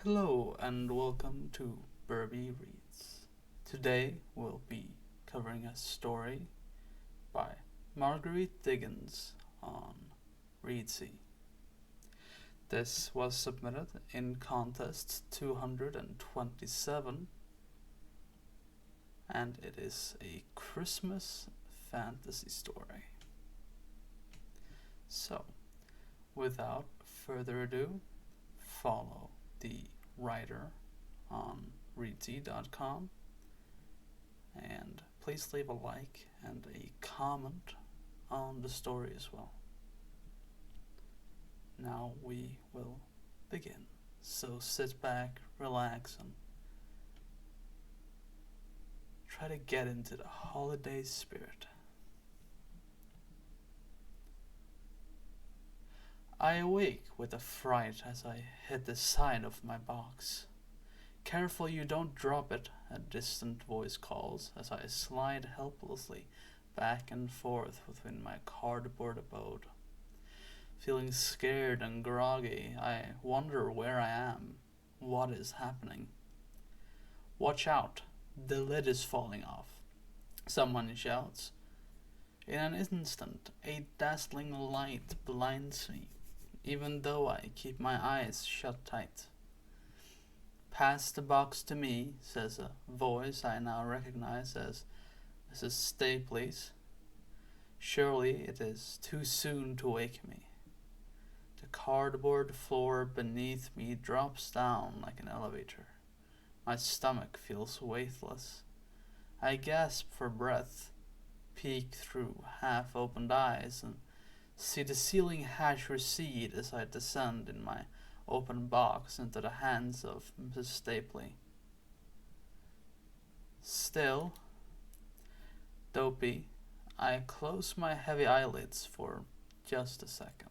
Hello and welcome to Birby Reads. Today we'll be covering a story by Marguerite Diggens on Readsy. This was submitted in contest 227 and it is a Christmas fantasy story. So, without further ado, follow the writer on readsy.com and please leave a like and a comment on the story as well. Now we will begin. So sit back, relax, and try to get into the holiday spirit. I awake with a fright as I hit the side of my box. Careful you don't drop it, a distant voice calls as I slide helplessly back and forth within my cardboard abode. Feeling scared and groggy, I wonder where I am. What is happening? Watch out! The lid is falling off. Someone shouts. In an instant, a dazzling light blinds me, even though I keep my eyes shut tight. Pass the box to me, says a voice I now recognize as Mrs. Stapley's. Surely it is too soon to wake me. The cardboard floor beneath me drops down like an elevator. My stomach feels weightless. I gasp for breath, peek through half-opened eyes, and see the ceiling hatch recede as I descend in my open box into the hands of Mrs. Stapley. Still, dopey, I close my heavy eyelids for just a second.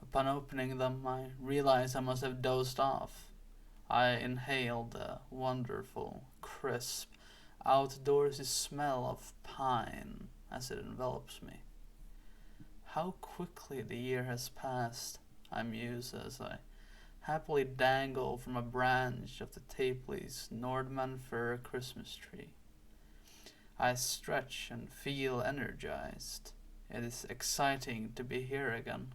Upon opening them, I realize I must have dozed off. I inhale the wonderful, crisp, outdoorsy smell of pine as it envelops me. How quickly the year has passed, I muse as I happily dangle from a branch of the Tapley's Nordman fir Christmas tree. I stretch and feel energized. It is exciting to be here again.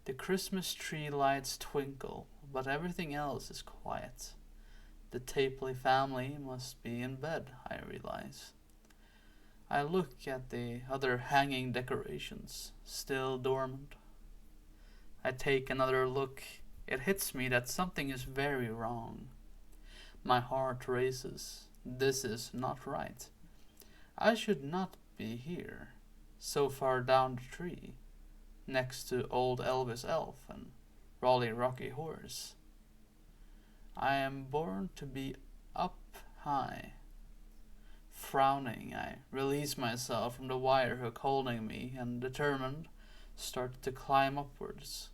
The Christmas tree lights twinkle, but everything else is quiet. The Tapley family must be in bed, I realize. I look at the other hanging decorations, still dormant. I take another look. It hits me that something is very wrong. My heart races. This is not right. I should not be here, so far down the tree, next to old Elvis Elf and Rolly Rocky Horse. I am born to be up high. Frowning, I release myself from the wire hook holding me and, determined, start to climb upwards.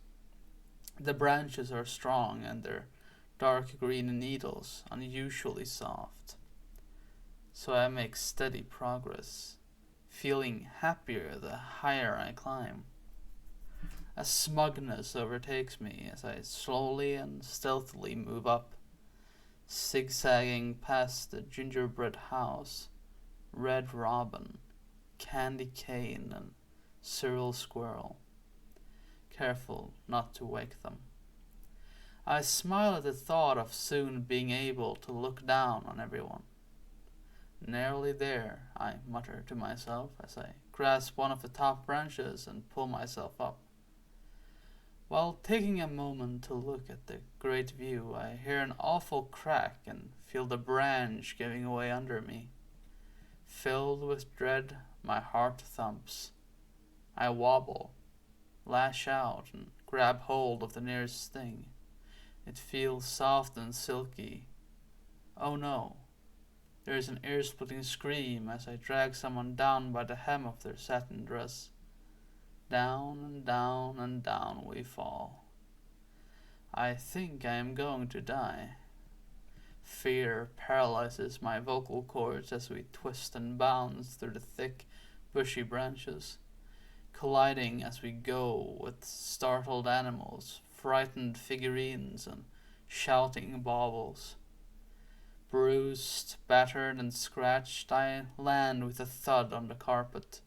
The branches are strong and their dark green needles unusually soft. So I make steady progress, feeling happier the higher I climb. A smugness overtakes me as I slowly and stealthily move up, zigzagging past the gingerbread house, Red Robin, Candy Cane, and Cyril Squirrel. Careful not to wake them. I smile at the thought of soon being able to look down on everyone. Nearly there, I mutter to myself as I grasp one of the top branches and pull myself up. While taking a moment to look at the great view, I hear an awful crack and feel the branch giving way under me. Filled with dread, my heart thumps. I wobble, lash out, and grab hold of the nearest thing. It feels soft and silky. Oh no! There is an ear-splitting scream as I drag someone down by the hem of their satin dress. Down and down and down we fall. I think I am going to die. Fear paralyzes my vocal cords as we twist and bounce through the thick, bushy branches, colliding as we go with startled animals, frightened figurines, and shouting baubles. Bruised, battered, and scratched, I land with a thud on the carpet,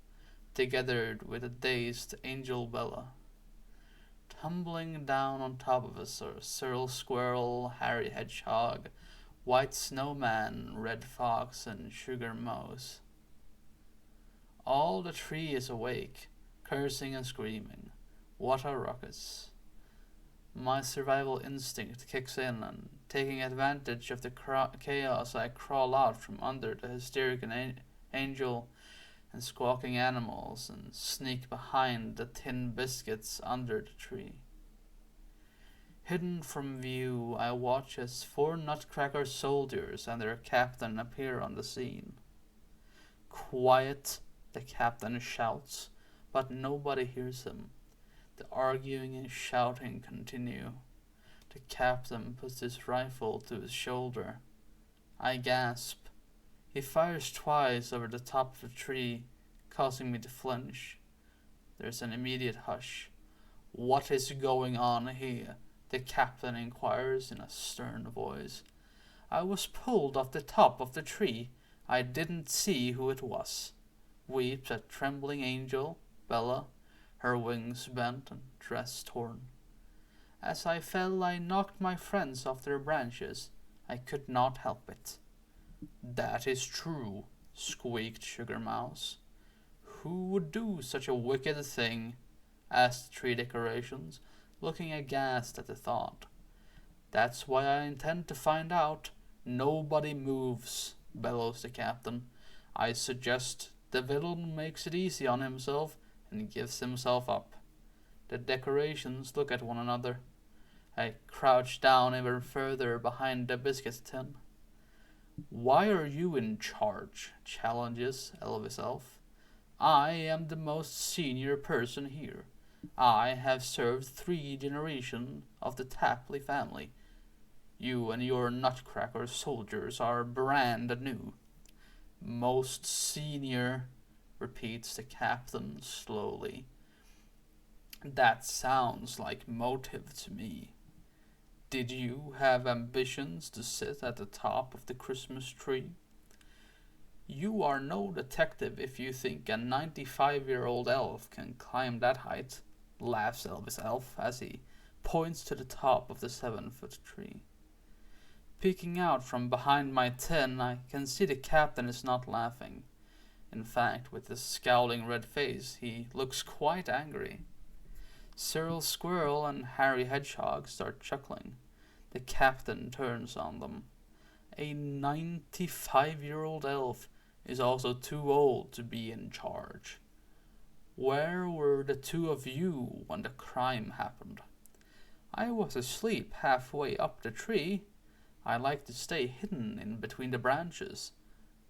together with a dazed Angel Bella. Tumbling down on top of us are Cyril Squirrel, Harry Hedgehog, White Snowman, Red Fox, and Sugar Mouse. All the tree is awake, cursing and screaming. What a ruckus. My survival instinct kicks in, and taking advantage of the chaos, I crawl out from under the hysterical angel and squawking animals and sneak behind the tin biscuits under the tree. Hidden from view, I watch as 4 Nutcracker soldiers and their captain appear on the scene. Quiet, the captain shouts, but nobody hears him. The arguing and shouting continue. The captain puts his rifle to his shoulder. I gasp. He fires twice over the top of the tree, causing me to flinch. There's an immediate hush. What is going on here? The captain inquires in a stern voice. I was pulled off the top of the tree. I didn't see who it was. Weeps a trembling Angel, Bella, her wings bent and dress torn. As I fell, I knocked my friends off their branches. I could not help it. That is true, squeaked Sugar Mouse. Who would do such a wicked thing? Asked the tree decorations, looking aghast at the thought. That's why I intend to find out. Nobody moves, bellows the captain. I suggest the villain makes it easy on himself and gives himself up. The decorations look at one another. I crouch down even further behind the biscuit tin. Why are you in charge? Challenges Elvis Elf. I am the most senior person here. I have served 3 generations of the Tapley family. You and your Nutcracker soldiers are brand new. Most senior, repeats the captain slowly. That sounds like motive to me. Did you have ambitions to sit at the top of the Christmas tree? You are no detective if you think a 95-year-old elf can climb that height, laughs Elvis Elf as he points to the top of the 7-foot tree. Peeking out from behind my tin, I can see the captain is not laughing. In fact, with his scowling red face, he looks quite angry. Cyril Squirrel and Harry Hedgehog start chuckling. The captain turns on them. A 95-year-old elf is also too old to be in charge. Where were the 2 of you when the crime happened? I was asleep halfway up the tree. I like to stay hidden in between the branches,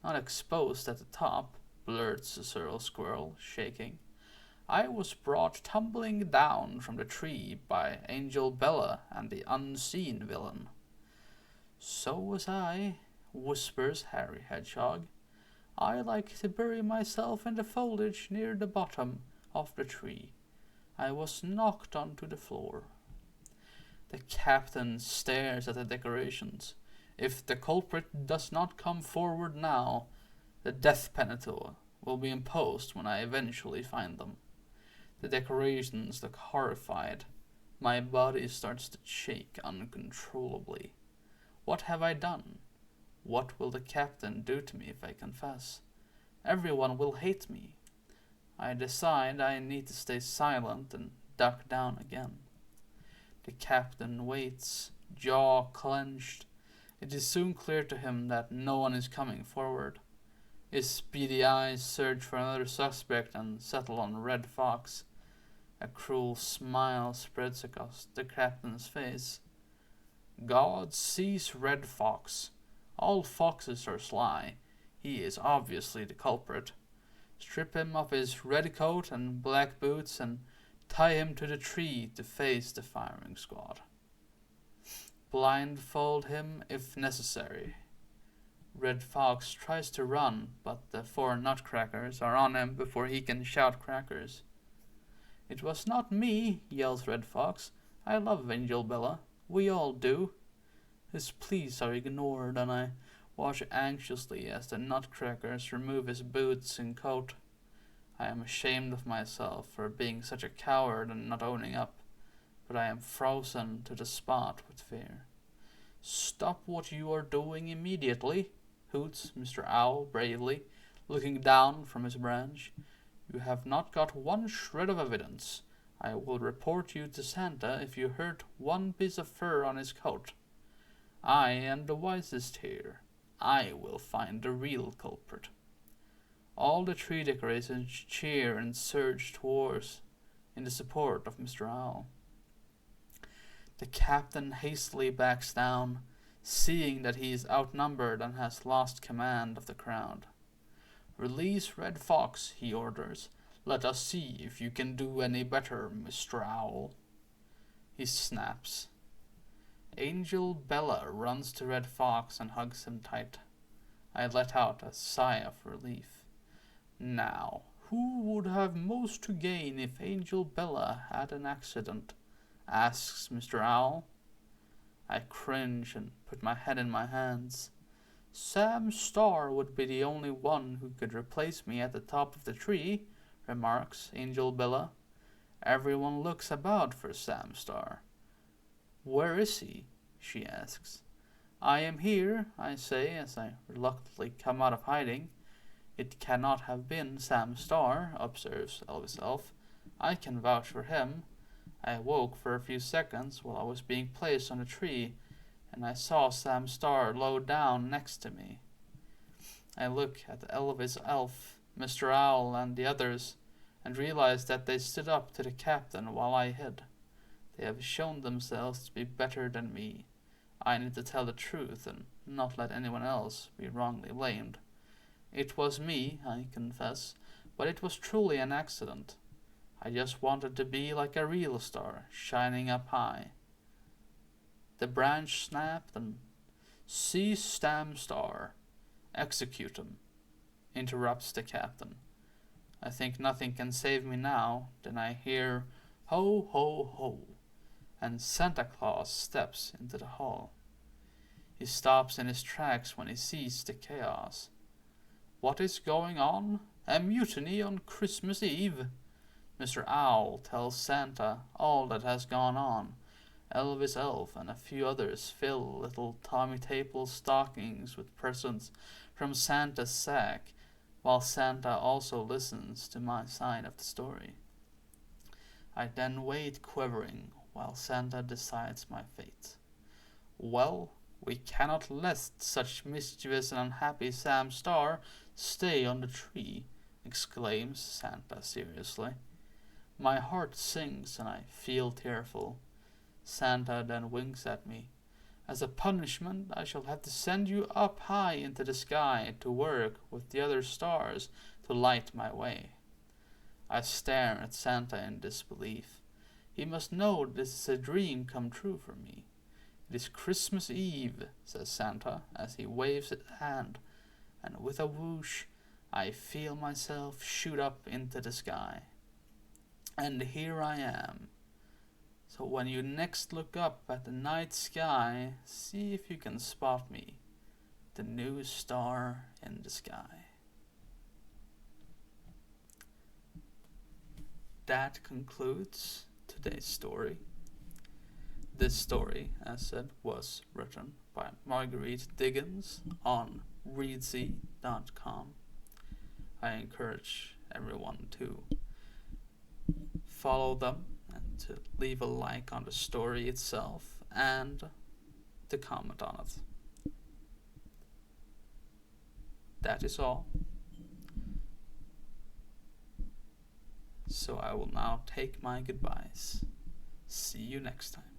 not exposed at the top, blurts Cyril Squirrel, shaking. I was brought tumbling down from the tree by Angel Bella and the unseen villain. So was I, whispers Harry Hedgehog. I like to bury myself in the foliage near the bottom of the tree. I was knocked onto the floor. The captain stares at the decorations. If the culprit does not come forward now, the death penalty will be imposed when I eventually find them. The decorations look horrified. My body starts to shake uncontrollably. What have I done? What will the captain do to me if I confess? Everyone will hate me. I decide I need to stay silent and duck down again. The captain waits, jaw clenched. It is soon clear to him that no one is coming forward. His beady eyes search for another suspect and settle on Red Fox. A cruel smile spreads across the captain's face. God sees Red Fox. All foxes are sly. He is obviously the culprit. Strip him of his red coat and black boots and tie him to the tree to face the firing squad. Blindfold him if necessary. Red Fox tries to run, but the 4 Nutcrackers are on him before he can shout crackers. It was not me, yells Red Fox. I love Angel Bella. We all do. His pleas are ignored, and I watch anxiously as the nutcrackers remove his boots and coat. I am ashamed of myself for being such a coward and not owning up, but I am frozen to the spot with fear. "Stop what you are doing immediately," hoots Mr. Owl bravely, looking down from his branch. "You have not got one shred of evidence. I will report you to Santa if you hurt one piece of fur on his coat. I am the wisest here. I will find the real culprit." All the tree decorations cheer and surge towards in the support of Mr. Owl. The captain hastily backs down, seeing that he is outnumbered and has lost command of the crowd. "Release Red Fox," he orders. "Let us see if you can do any better, Mr. Owl." He snaps. Angel Bella runs to Red Fox and hugs him tight. I let out a sigh of relief. Now, who would have most to gain if Angel Bella had an accident? Asks Mr. Owl. I cringe and put my head in my hands. "Sam Star would be the only one who could replace me at the top of the tree," remarks Angel Bella. "Everyone looks about for Sam Star." "Where is he?" she asks. "I am here," I say as I reluctantly come out of hiding. "It cannot have been Sam Star," observes Elvis Elf. "I can vouch for him. I awoke for a few seconds while I was being placed on a tree, and I saw Sam Star low down next to me." I look at Elvis Elf, Mr. Owl, and the others, and realize that they stood up to the captain while I hid. They have shown themselves to be better than me. I need to tell the truth and not let anyone else be wrongly blamed. It was me, I confess, but it was truly an accident. I just wanted to be like a real star, shining up high. The branch snapped and "Seize Sam Star. Execute him," interrupts the captain. I think nothing can save me now. Then I hear "Ho, ho, ho," and Santa Claus steps into the hall. He stops in his tracks when he sees the chaos. What is going on? A mutiny on Christmas Eve? Mr. Owl tells Santa all that has gone on. Elvis Elf and a few others fill little Tommy Taple's stockings with presents from Santa's sack, while Santa also listens to my side of the story. I then wait quivering while Santa decides my fate. "Well, we cannot let such mischievous and unhappy Sam Star stay on the tree," exclaims Santa seriously. My heart sinks and I feel tearful. Santa then winks at me. "As a punishment, I shall have to send you up high into the sky to work with the other stars to light my way." I stare at Santa in disbelief. He must know this is a dream come true for me. "It is Christmas Eve," says Santa as he waves his hand, and with a whoosh, I feel myself shoot up into the sky. And here I am. So when you next look up at the night sky, see if you can spot me, the new star in the sky. That concludes today's story. This story, as said, was written by Marguerite Diggens on readsy.com. I encourage everyone to follow them and to leave a like on the story itself and to comment on it. That is all. So I will now take my goodbyes. See you next time.